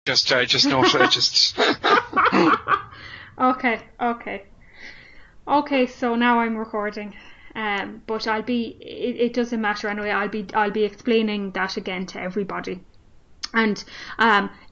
I just noticed. I just. Okay, okay. Okay, so now I'm recording. But it doesn't matter anyway. I'll be explaining that again to everybody. And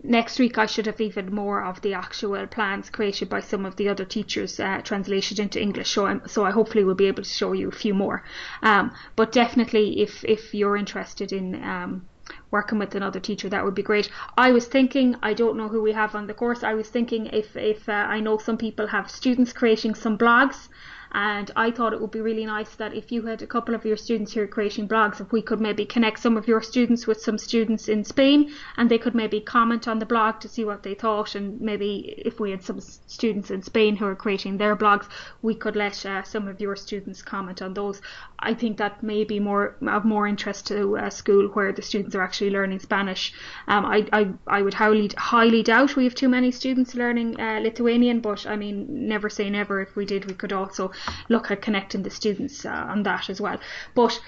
next week I should have even more of the actual plans created by some of the other teachers translated into English. So I hopefully will be able to show you a few more. But definitely, if you're interested in working with another teacher, that would be great. I was thinking, I don't know who we have on the course. I was thinking if I know some people have students creating some blogs, and I thought it would be really nice that if you had a couple of your students here creating blogs, if we could maybe connect some of your students with some students in Spain, and they could maybe comment on the blog to see what they thought. And maybe if we had some students in Spain who are creating their blogs, we could let some of your students comment on those. I think that may be more interest to a school where the students are actually learning Spanish. I would highly doubt we have too many students learning Lithuanian, but I mean, never say never. If we did, we could also look at connecting the students on that as well. But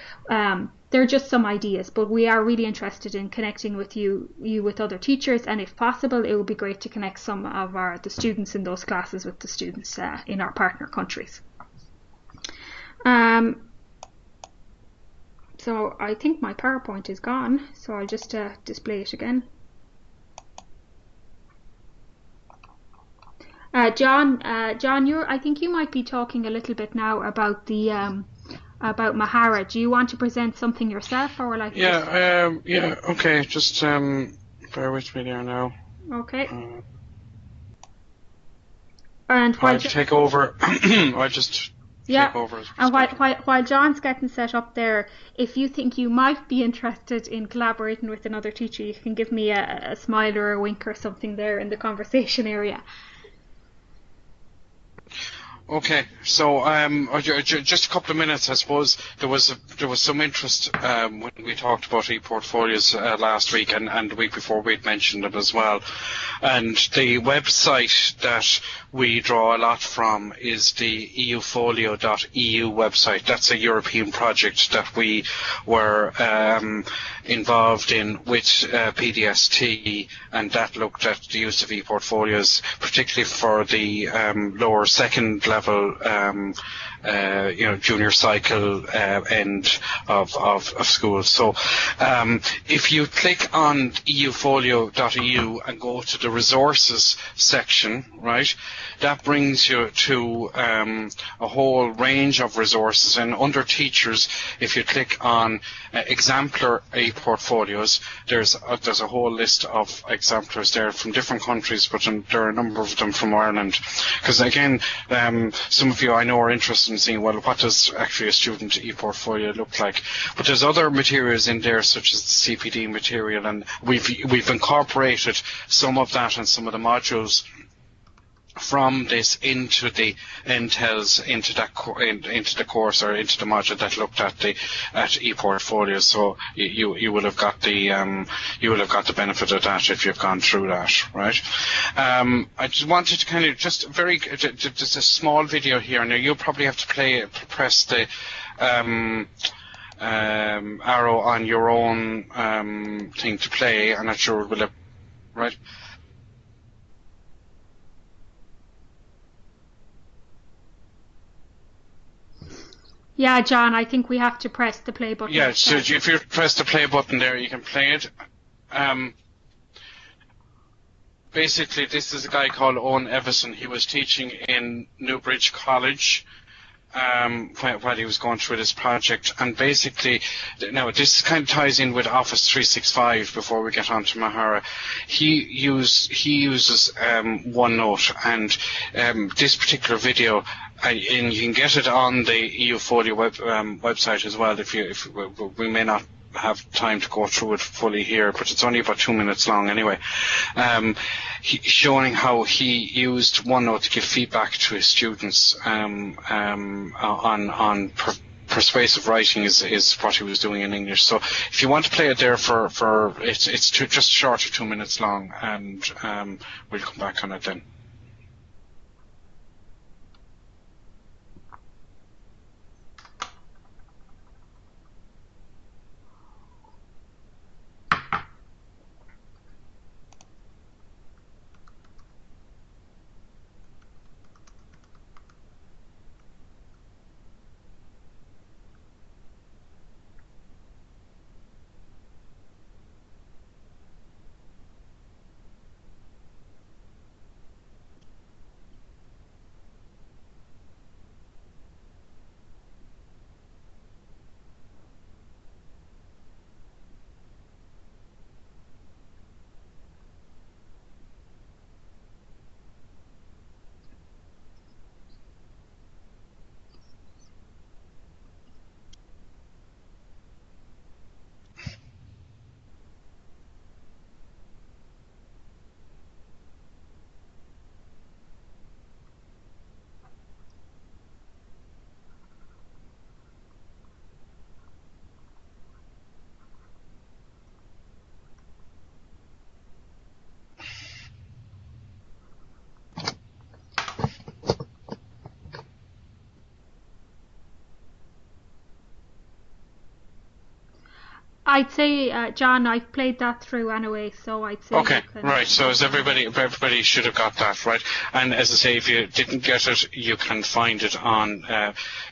they're just some ideas, but we are really interested in connecting with you with other teachers, and if possible, it would be great to connect some of the students in those classes with the students in our partner countries. So I think my PowerPoint is gone, so I'll just display it again. John, I think you might be talking a little bit now about the about Mahara. Do you want to present something yourself, or like? Yeah. Okay. Just bear with me there now. Okay. And I'll take over. I'll just take over. And while John's getting set up there, if you think you might be interested in collaborating with another teacher, you can give me a smile or a wink or something there in the conversation area. Okay, so just a couple of minutes. I suppose there was some interest when we talked about e-portfolios last week, and the week before we'd mentioned them as well. And the website that we draw a lot from is the eufolio.eu website. That's a European project that we were involved in with PDST, and that looked at the use of e-portfolios, particularly for the lower second level, junior cycle end of school. So if you click on eufolio.eu and go to the resources section, right, that brings you to a whole range of resources. And under teachers, if you click on exemplar e-portfolios, there's a whole list of exemplars there from different countries, but there are a number of them from Ireland. Because again, some of you I know are interested in seeing, well, what does actually a student e-portfolio look like? But there's other materials in there, such as the CPD material, and we've incorporated some of that and some of the modules from this into the ENTELS, into the course, or into the module that looked at e-portfolios. So you will have got the benefit of that if you've gone through that, right? I just wanted to kind of just a small video here. Now you'll probably have to press the arrow on your own thing to play. I'm not sure will it, right? Yeah, John, I think we have to press the play button. Yeah, so if you press the play button there, you can play it. Basically, this is a guy called Owen Everson. He was teaching in Newbridge College while he was going through this project. And basically, now this kind of ties in with Office 365 before we get on to Mahara. He uses OneNote, and this particular video, and you can get it on the eufolio website as well. If we may not have time to go through it fully here, but it's only about 2 minutes long anyway. Showing how he used OneNote to give feedback to his students on persuasive writing is what he was doing in English. So if you want to play it there for it's just short of 2 minutes long, and we'll come back on it then. I'd say, John, I've played that through anyway, so I'd say. Okay, right. So as everybody should have got that, right? And as I say, if you didn't get it, you can find it on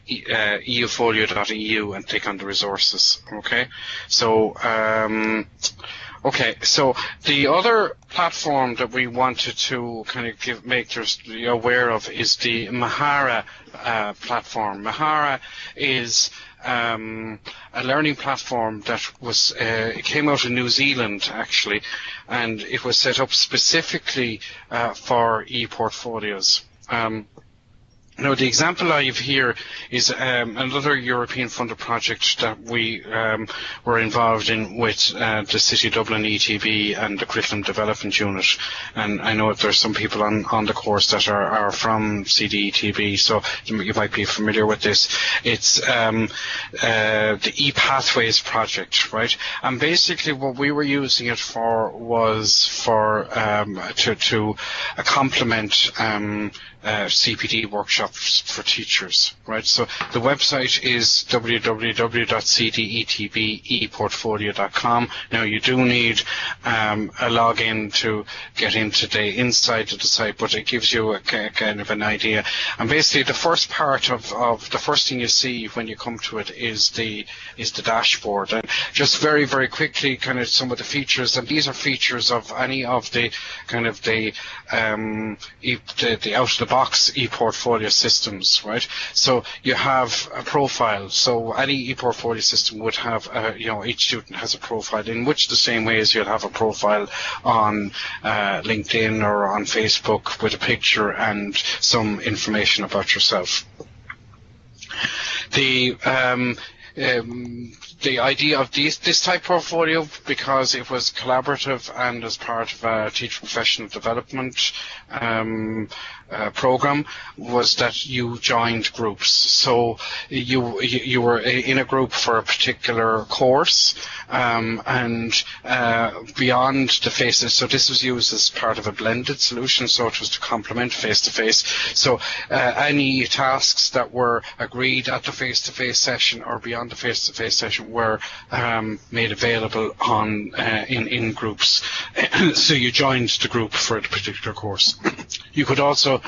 eufolio.eu and click on the resources. Okay, so. Okay, so the other platform that we wanted to kind of make you aware of is the Mahara platform. Mahara is a learning platform that was it came out of New Zealand actually, and it was set up specifically for e-portfolios. Now, the example I have here is another European funded project that we were involved in with the City of Dublin ETB and the Curriculum Development Unit. And I know that there's some people on the course that are from CDETB, so you might be familiar with this. It's the e-Pathways project, right? And basically what we were using it for was for to complement CPD workshops for teachers, right? So the website is www.cdetbeportfolio.com. Now you do need a login to get into the inside of the site, but it gives you a kind of an idea. And basically the first part of the first thing you see when you come to it is the dashboard. And just very, very quickly, kind of some of the features, and these are features of any of the kind of the out of the box e-portfolio systems, right? So you have a profile. So any e-portfolio system would have, each student has a profile, in which the same way as you'll have a profile on LinkedIn or on Facebook with a picture and some information about yourself. The idea of this type of portfolio, because it was collaborative and as part of a teacher professional development program, was that you joined groups. So you were in a group for a particular course, and beyond the faces. So this was used as part of a blended solution. So it was to complement face-to-face. So any tasks that were agreed at the face-to-face session or beyond the face-to-face session were made available on in groups. So you joined the group for a particular course. You could also,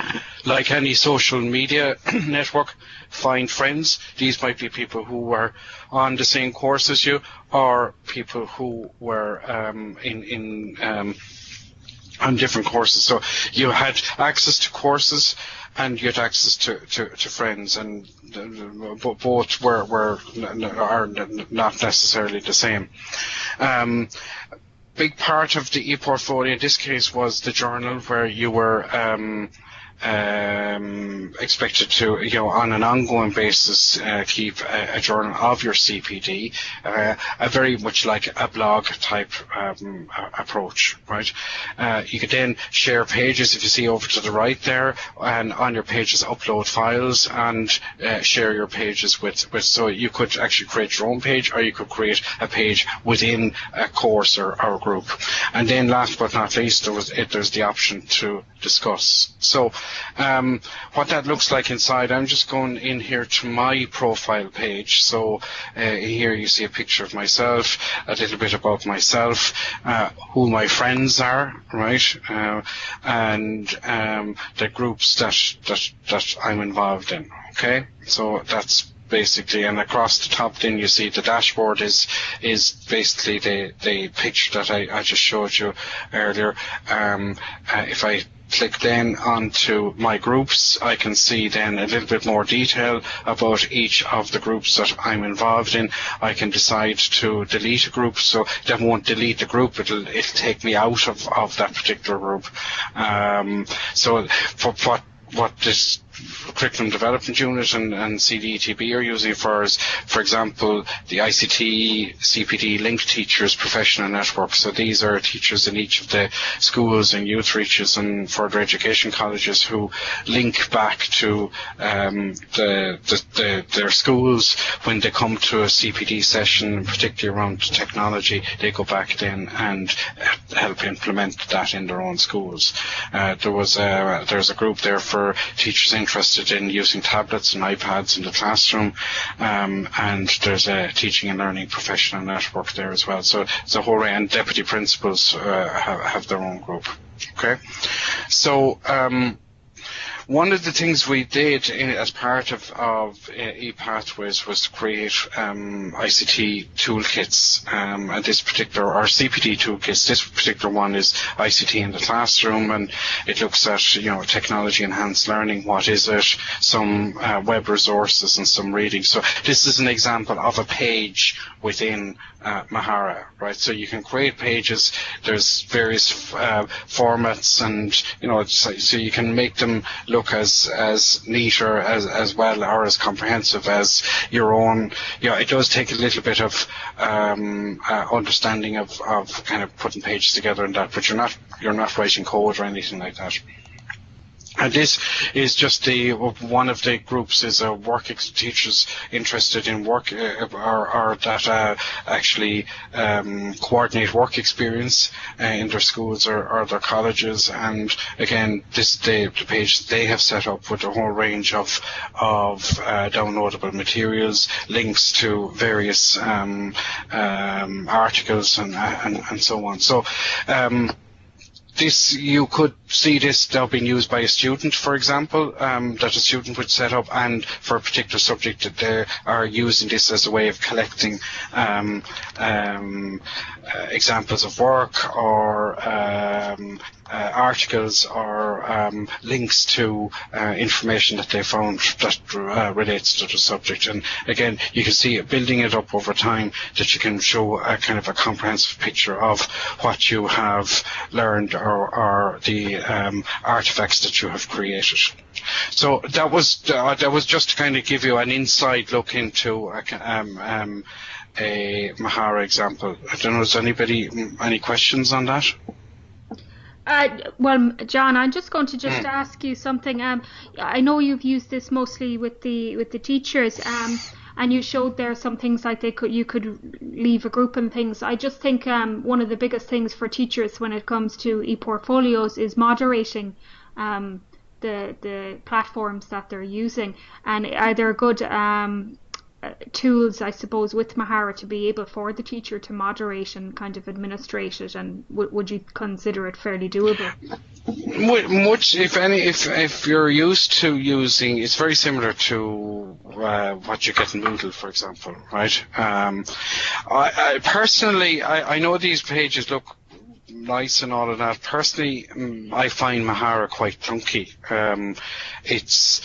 like any social media network, find friends. These might be people who were on the same course as you, or people who were on different courses. So you had access to courses and you had access to friends, and both are not necessarily the same. Big part of the e-portfolio in this case was the journal, where you were expected to, on an ongoing basis, keep a journal of your CPD, very much like a blog type approach, right? You could then share pages, if you see over to the right there, and on your pages upload files and share your pages with, so you could actually create your own page, or you could create a page within a course or a group. And then last but not least, there's the option to discuss. So what that looks like inside, I'm just going in here to my profile page. So here you see a picture of myself, a little bit about myself, who my friends are, right, and the groups that I'm involved in. Okay, so that's basically, and across the top then you see the dashboard is basically the picture that I just showed you earlier. If I click then onto my groups, I can see then a little bit more detail about each of the groups that I'm involved in. I can decide to delete a group, so that won't delete the group, it'll take me out of that particular group. So for what this Curriculum Development Unit and CDETB are using for is, for example, the ICT CPD linked teachers professional network. So these are teachers in each of the schools and youth reaches and further education colleges who link back to their schools when they come to a CPD session, particularly around technology. They go back then and help implement that in their own schools. There's a group there for teachers in interested in using tablets and iPads in the classroom, and there's a teaching and learning professional network there as well. So it's a whole range, and deputy principals have their own group. Okay, so one of the things we did as part of ePathways was to create ICT toolkits, and this particular, or CPD toolkits. This particular one is ICT in the classroom, and it looks at, technology enhanced learning. What is it? Some web resources and some reading. So this is an example of a page within Mahara, right? So you can create pages. There's various formats, and so you can make them look as neat or as well or as comprehensive as your own. It does take a little bit of understanding of kind of putting pages together and that, but you're not writing code or anything like that. And this is just one of the groups is teachers interested in work or that actually coordinate work experience in their schools or their colleges. And again, this the page they have set up with a whole range of downloadable materials, links to various articles and so on. So you could see this now being used by a student, for example, that a student would set up, and for a particular subject that they are using this as a way of collecting examples of work or articles or links to information that they found that relates to the subject. And again, you can see building it up over time that you can show a kind of a comprehensive picture of what you have learned or the artifacts that you have created. So that was just to kind of give you an inside look into a Mahara example. I don't know, is anybody any questions on that? Well, John, I'm just going to ask you something. I know you've used this mostly with the teachers, and you showed there some things like you could leave a group and things. I just think one of the biggest things for teachers when it comes to e-portfolios is moderating the platforms that they're using. And are there good tools, I suppose, with Mahara to be able for the teacher to moderate and kind of administrate it, and would you consider it fairly doable? Much, if any, if you're used to using, it's very similar to what you get in Moodle, for example, right? I personally, I know these pages look nice and all of that. Personally, I find Mahara quite clunky. It's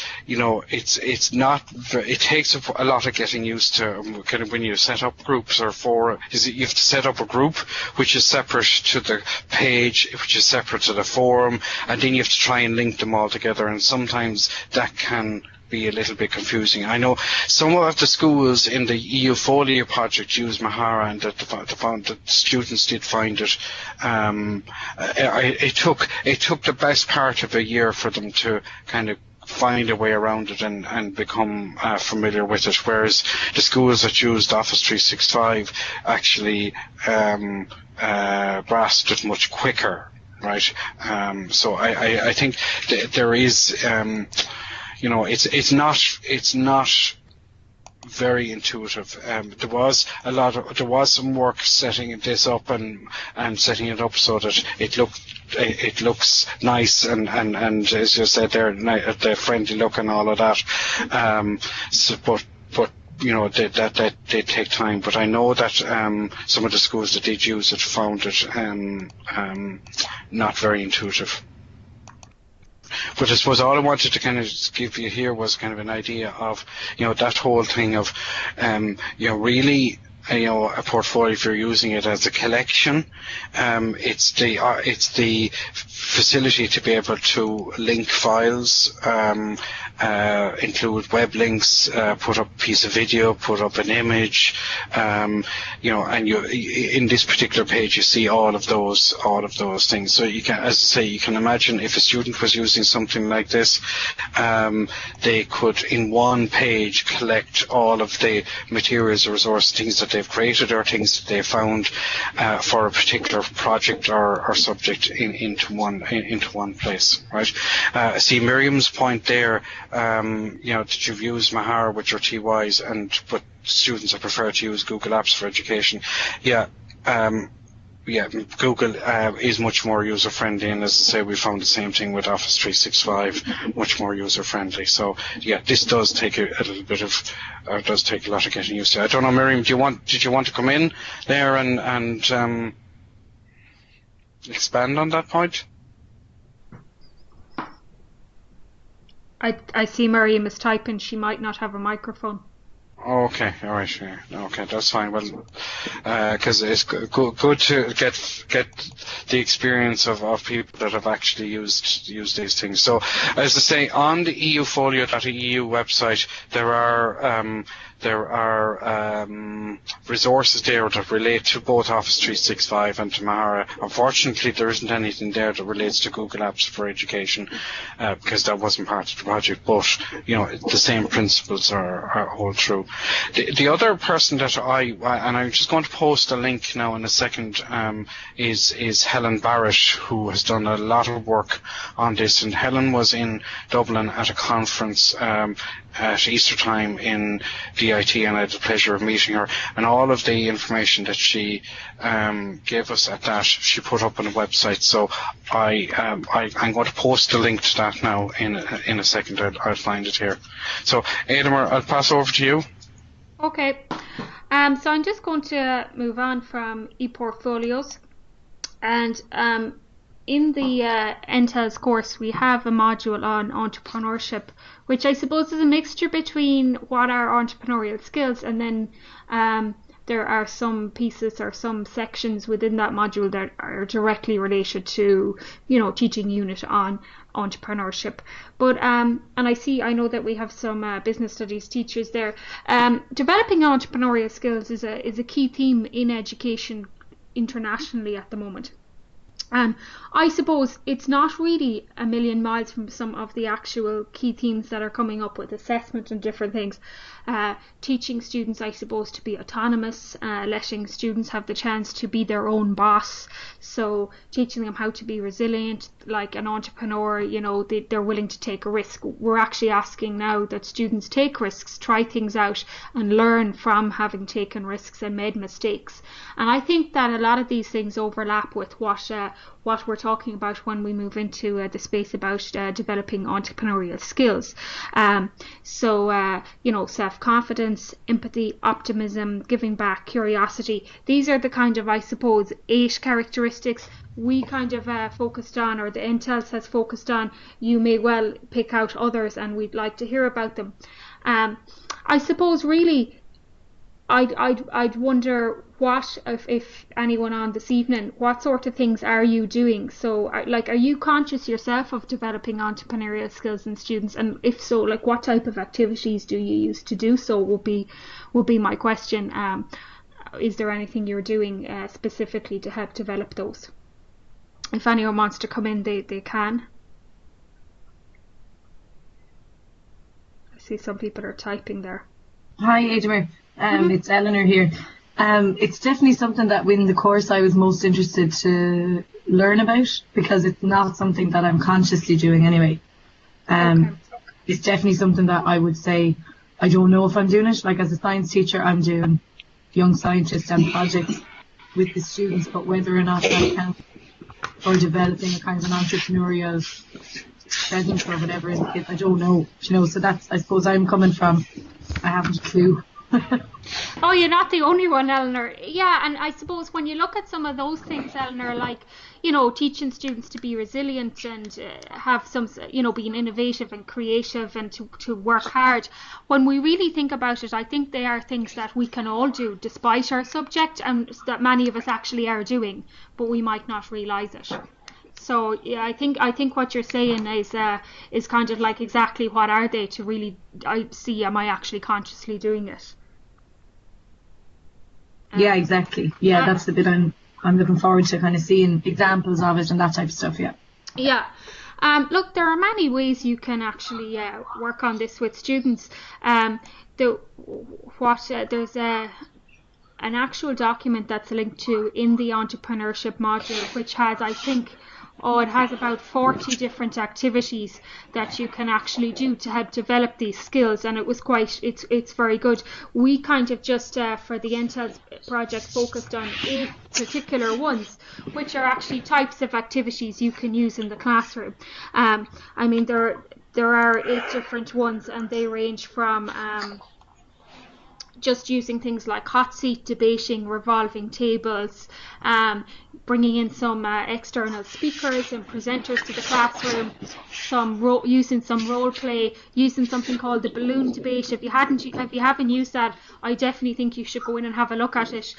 not. It takes a lot of getting used to. Kind of when you set up groups or you have to set up a group which is separate to the page, which is separate to the forum, and then you have to try and link them all together. And sometimes that can be a little bit confusing. I know some of the schools in the EU Folio project use Mahara, and that the students did find it. It took the best part of a year for them to kind of find a way around it and become familiar with it, whereas the schools that used Office 365 actually grasped it much quicker, right? So I think there is it's not very intuitive. There was some work setting this up and setting it up so that it looks nice and as you said there, the friendly look and all of that. But that did take time. But I know that some of the schools that did use it found it not very intuitive. But I suppose all I wanted to kind of give you here was kind of an idea of, that whole thing of, really, a portfolio, if you're using it as a collection, it's the facility to be able to link files, include web links, put up a piece of video, put up an image, and in this particular page you see all of those things. So you can, as I say, you can imagine if a student was using something like this, they could in one page collect all of the materials or resources, things that that they've created or things that they found for a particular project or subject into one place, right? See Miriam's point there, that you've used Mahara with your TYs, but students have preferred to use Google Apps for education. Google is much more user-friendly, and as I say, we found the same thing with Office 365, much more user-friendly. So, this does take a little bit of, does take a lot of getting used to. I don't know, Miriam, did you want to come in there and expand on that point? I see Miriam is typing. She might not have a microphone. Okay, all right, sure. Okay, that's fine. Well, because it's good to get the experience of people that have actually used these things. So, as I say, on the eufolio.eu website, there are resources there that relate to both Office 365 and to Mahara. Unfortunately, there isn't anything there that relates to Google Apps for Education, because that wasn't part of the project. But the same principles are hold true. The other person that and I'm just going to post a link now in a second, is Helen Barrett, who has done a lot of work on this. And Helen was in Dublin at a conference at Easter time in DIT, and I had the pleasure of meeting her. And all of the information that she gave us at that, she put up on the website. So I'm going to post a link to that now in a second. I'll find it here. So, Adamar, I'll pass over to you. Okay, so I'm just going to move on from ePortfolios, and in the ENTELS course we have a module on entrepreneurship, which I suppose is a mixture between what are entrepreneurial skills, and then there are some pieces or some sections within that module that are directly related to, teaching unit on entrepreneurship. But and I know that we have some business studies teachers there. Developing entrepreneurial skills is a key theme in education internationally at the moment. I suppose it's not really a million miles from some of the actual key themes that are coming up with assessment and different things. Teaching students, I suppose, to be autonomous, letting students have the chance to be their own boss. So teaching them how to be resilient, like an entrepreneur, they're willing to take a risk. We're actually asking now that students take risks, try things out, and learn from having taken risks and made mistakes. And I think that a lot of these things overlap with what we're talking about when we move into the space about developing entrepreneurial skills. Self-confidence, empathy, optimism, giving back, curiosity. These are the kind of, I suppose, 8 characteristics we kind of focused on, or the ENTELS has focused on. You may well pick out others, and we'd like to hear about them. I suppose really I'd wonder what, if anyone on this evening, what sort of things are you doing? So, are you conscious yourself of developing entrepreneurial skills in students? And if so, what type of activities do you use to do so? Will be my question. Is there anything you're doing specifically to help develop those? If anyone wants to come in, they can. I see some people are typing there. Hi, Adamar. It's Eleanor here. It's definitely something that in the course I was most interested to learn about, because it's not something that I'm consciously doing anyway. Okay. It's definitely something that I would say I don't know if I'm doing it. As a science teacher, I'm doing young scientists and projects with the students, but whether or not that counts for developing a kind of an entrepreneurial presence or whatever, I don't know. So that's, I suppose, I'm coming from, I haven't a clue. Oh, you're not the only one, Eleanor. Yeah, and I suppose when you look at some of those things, Eleanor, teaching students to be resilient and have some, being innovative and creative and to work hard, when we really think about it, I think they are things that we can all do despite our subject, and that many of us actually are doing, but we might not realise it. So yeah, I think what you're saying is kind of exactly what are they to really am I actually consciously doing it? Yeah, exactly. Yeah, that's the bit I'm looking forward to kind of seeing examples of it and that type of stuff. Yeah. Yeah. Look, there are many ways you can actually work on this with students. There's an actual document that's linked to in the entrepreneurship module, which has, I think, it has about 40 different activities that you can actually do to help develop these skills, and it's very good. We kind of just for the ENTELS project focused on 8 particular ones, which are actually types of activities you can use in the classroom. I mean, there are 8 different ones, and they range from just using things like hot seat debating, revolving tables, bringing in some external speakers and presenters to the classroom, using some role play, using something called the balloon debate. If you haven't used that, I definitely think you should go in and have a look at it.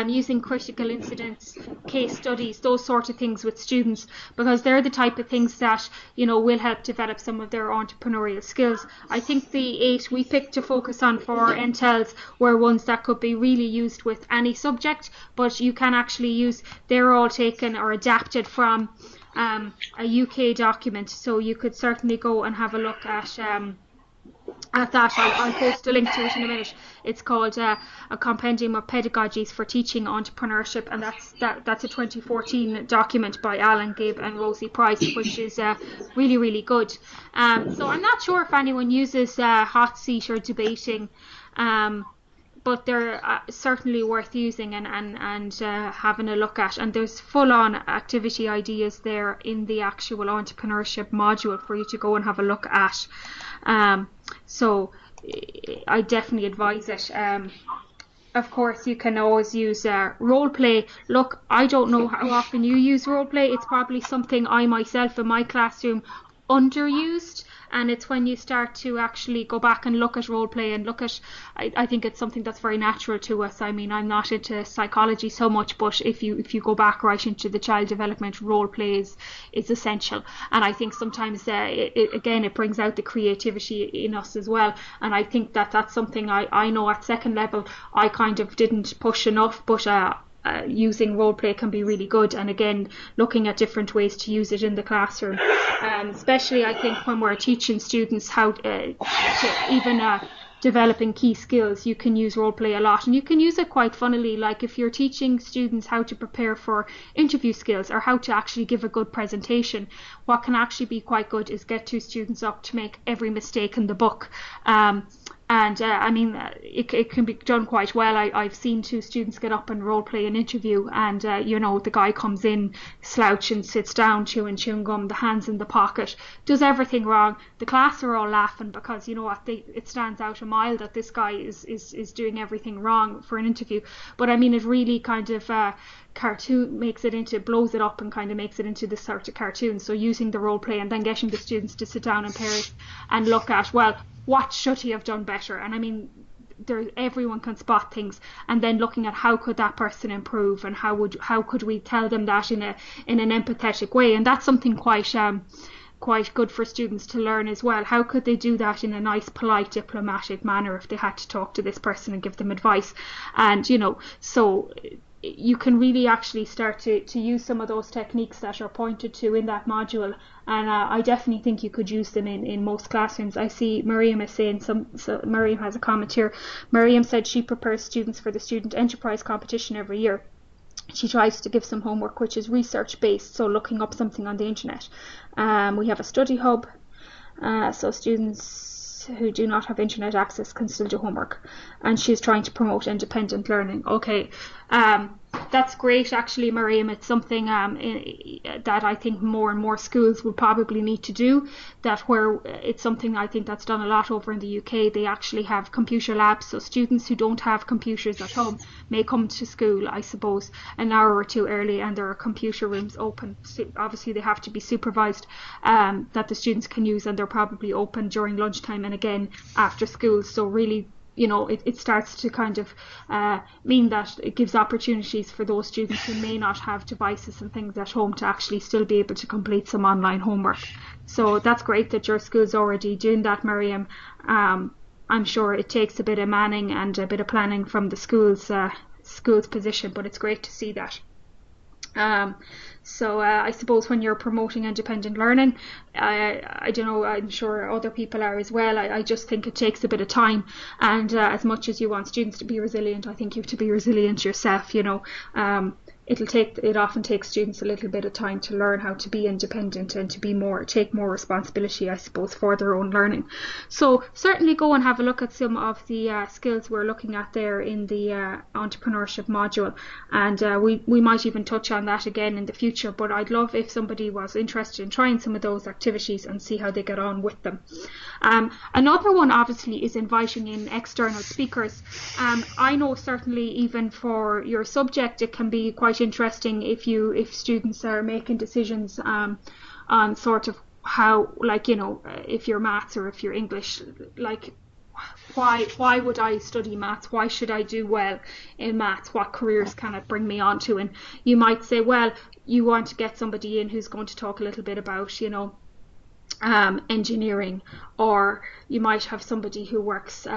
Using critical incidents, case studies, those sort of things with students, because they're the type of things that, you know, will help develop some of their entrepreneurial skills. I think the 8 we picked to focus on for ENTELS were ones that could be really used with any subject, but you can actually use, they're all taken or adapted from a UK document, so you could certainly go and have a look at that. I'll post a link to it in a minute. It's called a Compendium of Pedagogies for Teaching Entrepreneurship, and that's a 2014 document by Alan Gibb and Rosie Price, which is really, really good. So I'm not sure if anyone uses hot seat or debating, but they're certainly worth using and having a look at. And there's full-on activity ideas there in the actual entrepreneurship module for you to go and have a look at. So I definitely advise it. Of course, you can always use role play. Look, I don't know how often you use role play. It's probably something I myself in my classroom underused, and it's when you start to actually go back and look at role play and look at, I think it's something that's very natural to us. I mean, I'm not into psychology so much, but if you go back right into the child development, role play is essential. And I think sometimes it brings out the creativity in us as well, and I think that's something I know at second level I kind of didn't push enough, but using role play can be really good, and again, looking at different ways to use it in the classroom, especially I think when we're teaching students how to even developing key skills, you can use role play a lot, and you can use it quite funnily. Like if you're teaching students how to prepare for interview skills or how to actually give a good presentation, what can actually be quite good is get 2 students up to make every mistake in the book. And I mean, it can be done quite well. I've seen 2 students get up and role play an interview, and you know, the guy comes in slouching, sits down, chewing gum, the hands in the pocket, does everything wrong. The class are all laughing because, you know what, it stands out a mile that this guy is doing everything wrong for an interview. But I mean, it really kind of blows it up and kind of makes it into this sort of cartoon. So using the role play and then getting the students to sit down in pairs and look at, well, what should he have done better? And I mean, everyone can spot things, and then looking at how could that person improve, and how could we tell them that in an empathetic way. And that's something quite good for students to learn as well. How could they do that in a nice, polite, diplomatic manner if they had to talk to this person and give them advice? And you know, so you can really actually start to use some of those techniques that are pointed to in that module, and I definitely think you could use them in most classrooms. I see Miriam is saying so Miriam has a comment here. Miriam said she prepares students for the student enterprise competition every year. She tries to give some homework which is research based, so looking up something on the internet. We have a study hub, so students who do not have internet access can still do homework, and she's trying to promote independent learning. Okay, that's great actually, Miriam. It's something that I think more and more schools will probably need to do, it's something I think that's done a lot over in the UK. They actually have computer labs, so students who don't have computers at home may come to school, I suppose, an hour or 2 early, and there are computer rooms open. So obviously they have to be supervised, that the students can use, and they're probably open during lunchtime and again after school. So really, you know, it starts to kind of mean that it gives opportunities for those students who may not have devices and things at home to actually still be able to complete some online homework. So that's great that your school's already doing that, Miriam. I'm sure it takes a bit of manning and a bit of planning from the school's position, but it's great to see that. So I suppose when you're promoting independent learning, I don't know, I'm sure other people are as well, I just think it takes a bit of time, and as much as you want students to be resilient, I think you have to be resilient yourself, you know. It often takes students a little bit of time to learn how to be independent and to take more responsibility, I suppose, for their own learning. So certainly go and have a look at some of the skills we're looking at there in the entrepreneurship module, and we might even touch on that again in the future, but I'd love if somebody was interested in trying some of those activities and see how they get on with them. Another one obviously is inviting in external speakers. I know certainly even for your subject it can be quite interesting if students are making decisions on sort of how, like, you know, if you're maths or if you're English, like why would I study maths? Why should I do well in maths? What careers can it bring me on to? And you might say, well, you want to get somebody in who's going to talk a little bit about, you know, engineering, or you might have somebody who works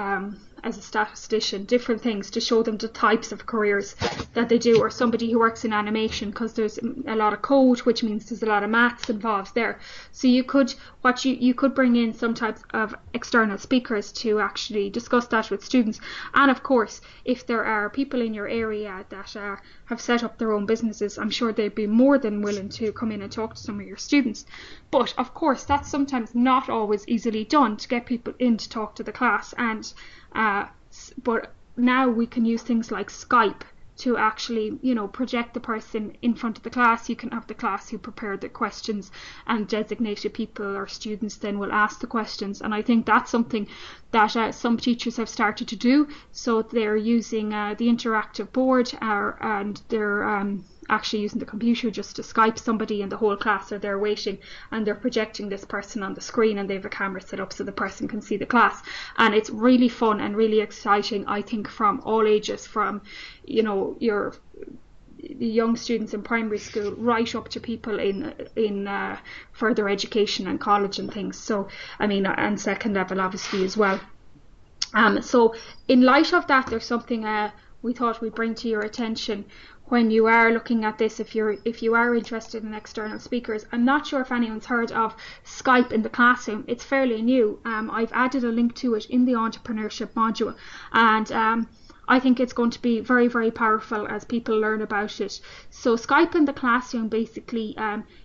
as a statistician, different things to show them the types of careers that they do, or somebody who works in animation, because there's a lot of code, which means there's a lot of maths involved there. So you could bring in some types of external speakers to actually discuss that with students. And of course, if there are people in your area that have set up their own businesses, I'm sure they'd be more than willing to come in and talk to some of your students. But of course, that's sometimes not always easily done, to get people in to talk to the class. And but now we can use things like Skype to actually, you know, project the person in front of the class. You can have the class who prepare the questions, and designated people or students then will ask the questions. And I think that's something that some teachers have started to do. So they're using the interactive board, and they're actually using the computer just to Skype somebody, and the whole class are there waiting, and they're projecting this person on the screen, and they have a camera set up so the person can see the class. And it's really fun and really exciting, I think, from all ages, from, you know, your young students in primary school right up to people in further education and college and things. So I mean, and second level obviously as well. So in light of that, there's something we thought we'd bring to your attention when you are looking at this. If you are interested in external speakers, I'm not sure if anyone's heard of Skype in the classroom. It's fairly new. I've added a link to it in the entrepreneurship module, and I think it's going to be very, very powerful as people learn about it. So Skype in the classroom basically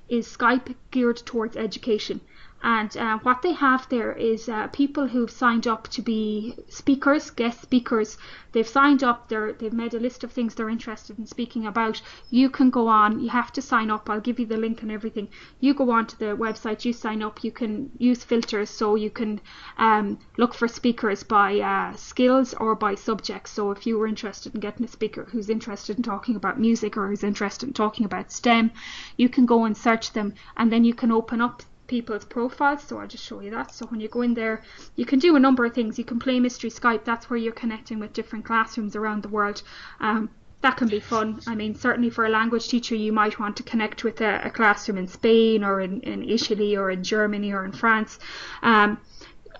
is Skype geared towards education. And what they have there is people who've signed up to be speakers, guest speakers. They've signed up, they've made a list of things they're interested in speaking about. You can go on, you have to sign up. I'll give you the link and everything. You go on to the website, you sign up, you can use filters, so you can look for speakers by skills or by subjects. So if you were interested in getting a speaker who's interested in talking about music, or who's interested in talking about STEM, you can go and search them, and then you can open up people's profiles. So I'll just show you that. So when you go in there, you can do a number of things. You can play Mystery Skype. That's where you're connecting with different classrooms around the world. That can be fun. I mean, certainly for a language teacher, you might want to connect with a classroom in Spain, or in Italy, or in Germany, or in France. At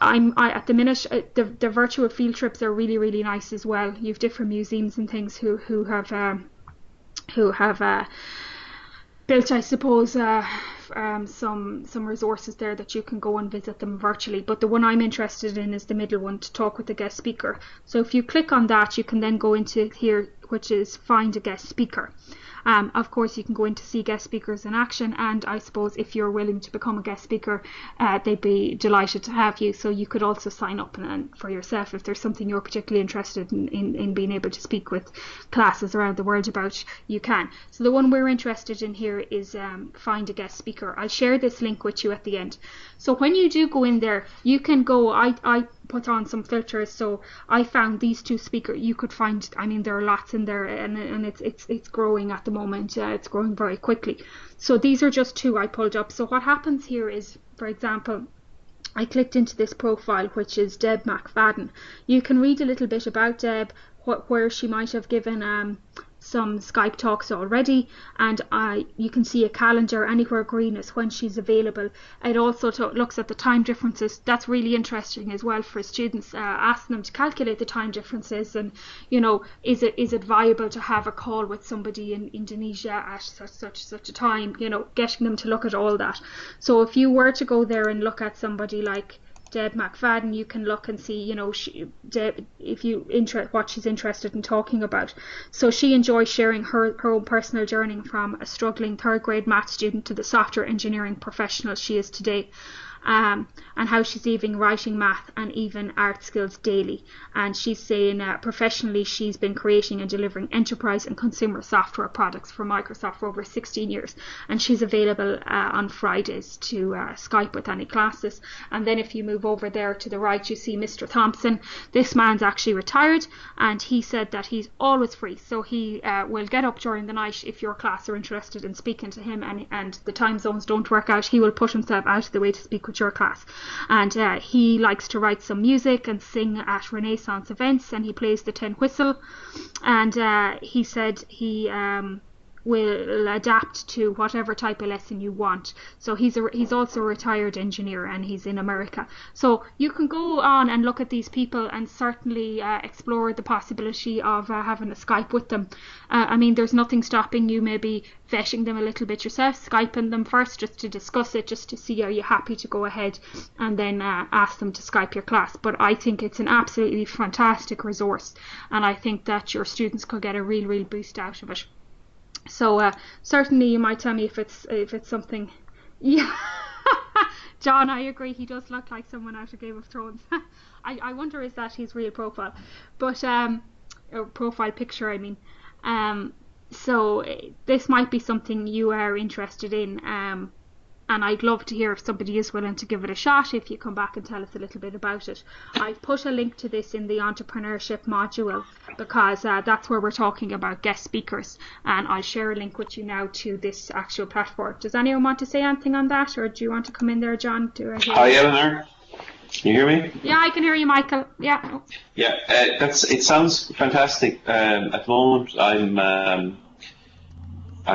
the minute, the virtual field trips are really, really nice as well. You have different museums and things who have built, I suppose, some resources there that you can go and visit them virtually. But the one I'm interested in is the middle one, to talk with the guest speaker. So if you click on that, you can then go into here, which is find a guest speaker. Of course, you can go in to see guest speakers in action, and I suppose if you're willing to become a guest speaker, they'd be delighted to have you. So you could also sign up and for yourself if there's something you're particularly interested in being able to speak with classes around the world about, you can. So the one we're interested in here is find a guest speaker. I'll share this link with you at the end. So when you do go in there, you can go, I put on some filters, so I found these two speakers. You could find, I mean, there are lots in there, and it's growing at the moment. It's growing very quickly. So these are just two I pulled up. So what happens here is, for example, I clicked into this profile, which is Deb McFadden. You can read a little bit about Deb, where she might have given some Skype talks already, and you can see a calendar anywhere green is when she's available. It also looks at the time differences. That's really interesting as well for students, asking them to calculate the time differences, and is it viable to have a call with somebody in Indonesia at such a time, getting them to look at all that. So if you were to go there and look at somebody like Deb McFadden, you can look and see, what she's interested in talking about. So she enjoys sharing her own personal journey from a struggling third grade maths student to the software engineering professional she is today. And how she's even writing math and even art skills daily. And she's saying professionally she's been creating and delivering enterprise and consumer software products for Microsoft for over 16 years. And she's available on Fridays to Skype with any classes. And then if you move over there to the right, you see Mr. Thompson. This man's actually retired, and he said that he's always free. So he will get up during the night if your class are interested in speaking to him, and the time zones don't work out. He will put himself out of the way to speak with your class. And he likes to write some music and sing at Renaissance events, and he plays the tin whistle. And he said he will adapt to whatever type of lesson you want. So he's also a retired engineer, and he's in America. So you can go on and look at these people and certainly explore the possibility of having a Skype with them. I mean, there's nothing stopping you maybe vetting them a little bit yourself, Skyping them first just to discuss it, just to see are you happy to go ahead, and then ask them to Skype your class. But I think it's an absolutely fantastic resource, and I think that your students could get a real boost out of it. So certainly you might tell me if it's something. Yeah. John, I agree, he does look like someone out of Game of Thrones. I wonder is that his real profile, but or profile picture I mean. So this might be something you are interested in, and I'd love to hear if somebody is willing to give it a shot, if you come back and tell us a little bit about it. I've put a link to this in the entrepreneurship module, because that's where we're talking about guest speakers, and I'll share a link with you now to this actual platform. Does anyone want to say anything on that, or do you want to come in there, John? Hi, Eleanor. Can you hear me? Yeah, I can hear you, Michael. Yeah. Yeah, it sounds fantastic. At the moment, I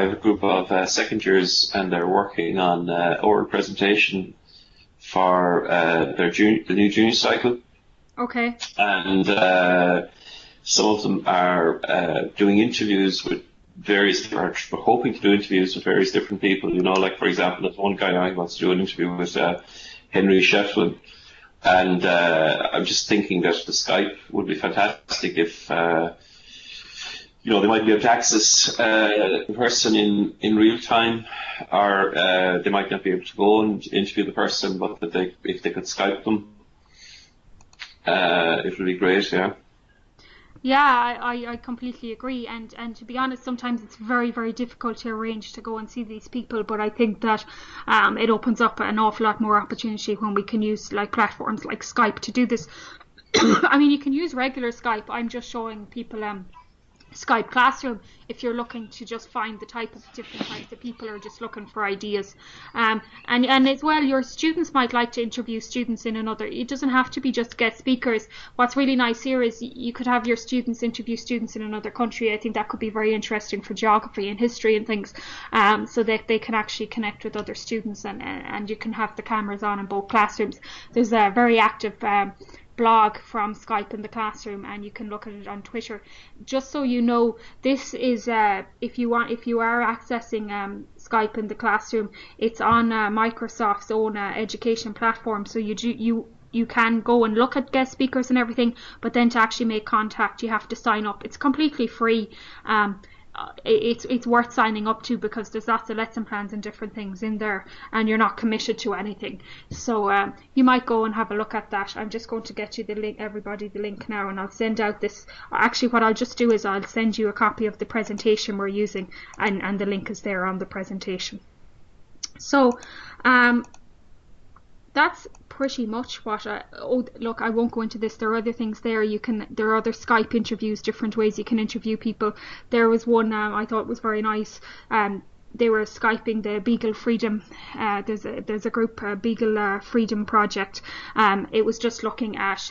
have a group of second years, and they're working on oral presentation for the new junior cycle. Okay. And some of them are doing interviews with we're hoping to do interviews with various different people. Like for example, there's one guy I wants to do an interview with Henry Shefflin. And I'm just thinking that the Skype would be fantastic if they might be able to access the person in real time, or they might not be able to go and interview the person, but that if they could Skype them, it would be great. Yeah. Yeah, I completely agree, and to be honest, sometimes it's very difficult to arrange to go and see these people, but I think that it opens up an awful lot more opportunity when we can use like platforms like Skype to do this. I mean, you can use regular Skype. I'm just showing people Skype Classroom if you're looking to just find the different types of people or just looking for ideas, and as well, your students might like to interview students in another. It doesn't have to be just guest speakers. What's really nice here is you could have your students interview students in another country. I think that could be very interesting for geography and history and things, so that they can actually connect with other students, and you can have the cameras on in both classrooms. There's a very active blog from Skype in the Classroom, and you can look at it on Twitter. Just so you know, this is if you are accessing Skype in the Classroom, it's on Microsoft's own education platform, so you can go and look at guest speakers and everything, but then to actually make contact you have to sign up. It's completely free. It's worth signing up to, because there's lots of lesson plans and different things in there, and you're not committed to anything. So you might go and have a look at that. I'm just going to get you the link, everybody, the link now, and I'll send out this. Actually, what I'll just do is I'll send you a copy of the presentation we're using, and the link is there on the presentation. So that's pretty much what look, I won't go into this. There are other things there. There are other Skype interviews, different ways you can interview people. There was one I thought was very nice. They were Skyping the Beagle Freedom. There's a group, Beagle Freedom Project. It was just looking at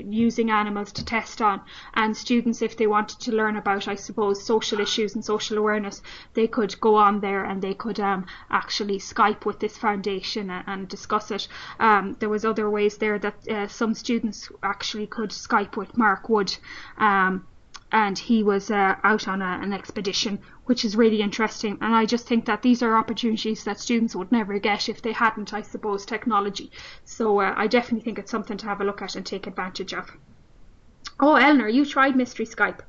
using animals to test on, and students, if they wanted to learn about, I suppose, social issues and social awareness, they could go on there and they could actually Skype with this foundation and discuss it. There was other ways there that some students actually could Skype with Mark Wood, and he was out on an expedition, which is really interesting. And I just think that these are opportunities that students would never get if they hadn't, I suppose, technology. So I definitely think it's something to have a look at and take advantage of. Oh, Eleanor, you tried Mystery Skype.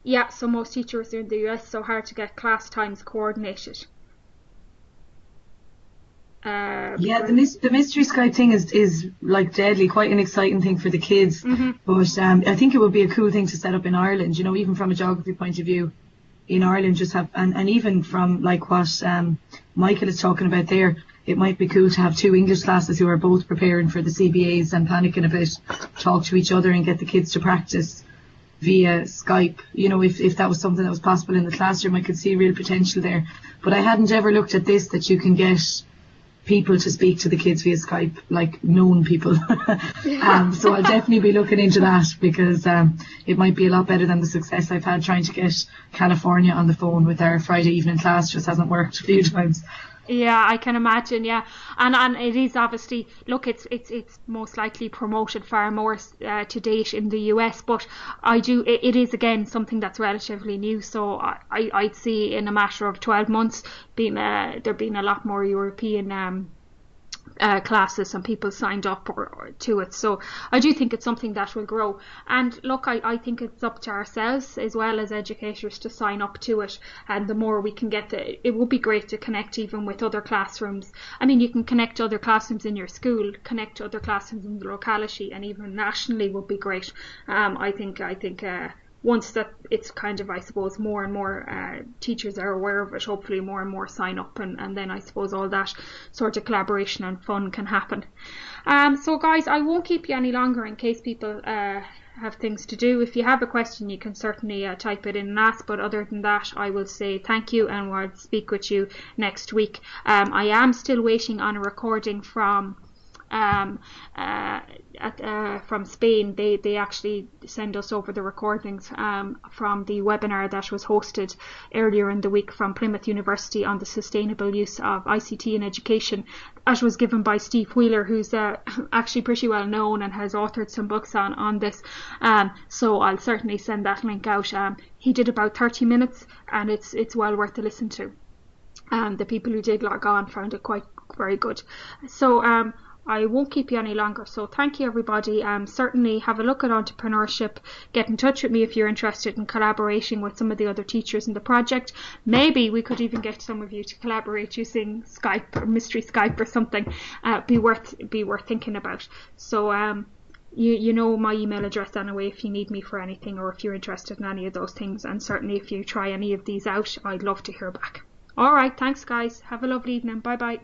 Yeah, so most teachers are in the US, so hard to get class times coordinated. Yeah, the mystery Skype thing is like deadly, quite an exciting thing for the kids. But I think it would be a cool thing to set up in Ireland, even from a geography point of view. In Ireland, just have, and even from like what Michael is talking about there, it might be cool to have 2 English classes who are both preparing for the CBAs and panicking a bit, talk to each other and get the kids to practice via Skype. If that was something that was possible in the classroom, I could see real potential there. But I hadn't ever looked at this, that you can get people to speak to the kids via Skype, like known people. So I'll definitely be looking into that, because it might be a lot better than the success I've had trying to get California on the phone with our Friday evening class. Just hasn't worked a few times. Yeah, I can imagine. Yeah, and it is obviously, look, it's most likely promoted far more to date in the US, but it is again something that's relatively new. So I'd see in a matter of 12 months there being a lot more European classes and people signed up to it. So I do think it's something that will grow. And look, I think it's up to ourselves as well as educators to sign up to it. And the more we can get, it would be great to connect even with other classrooms. I mean, you can connect to other classrooms in your school, connect to other classrooms in the locality, and even nationally would be great. I think once that it's kind of, I suppose, more and more teachers are aware of it, hopefully more and more sign up, and then I suppose all that sort of collaboration and fun can happen. So guys, I won't keep you any longer in case people have things to do. If you have a question, you can certainly type it in and ask, but other than that, I will say thank you and I'll speak with you next week. I am still waiting on a recording from Spain. They actually send us over the recordings from the webinar that was hosted earlier in the week from Plymouth University on the sustainable use of ICT in education. That was given by Steve Wheeler, who's actually pretty well known and has authored some books on this. So I'll certainly send that link out. He did about 30 minutes and it's well worth a listen to. The people who did log on found it quite very good. So I won't keep you any longer. So thank you, everybody. Certainly have a look at entrepreneurship. Get in touch with me if you're interested in collaborating with some of the other teachers in the project. Maybe we could even get some of you to collaborate using Skype or Mystery Skype or something. Be worth thinking about. So you know my email address anyway if you need me for anything, or if you're interested in any of those things. And certainly if you try any of these out, I'd love to hear back. All right, thanks guys. Have a lovely evening. Bye bye.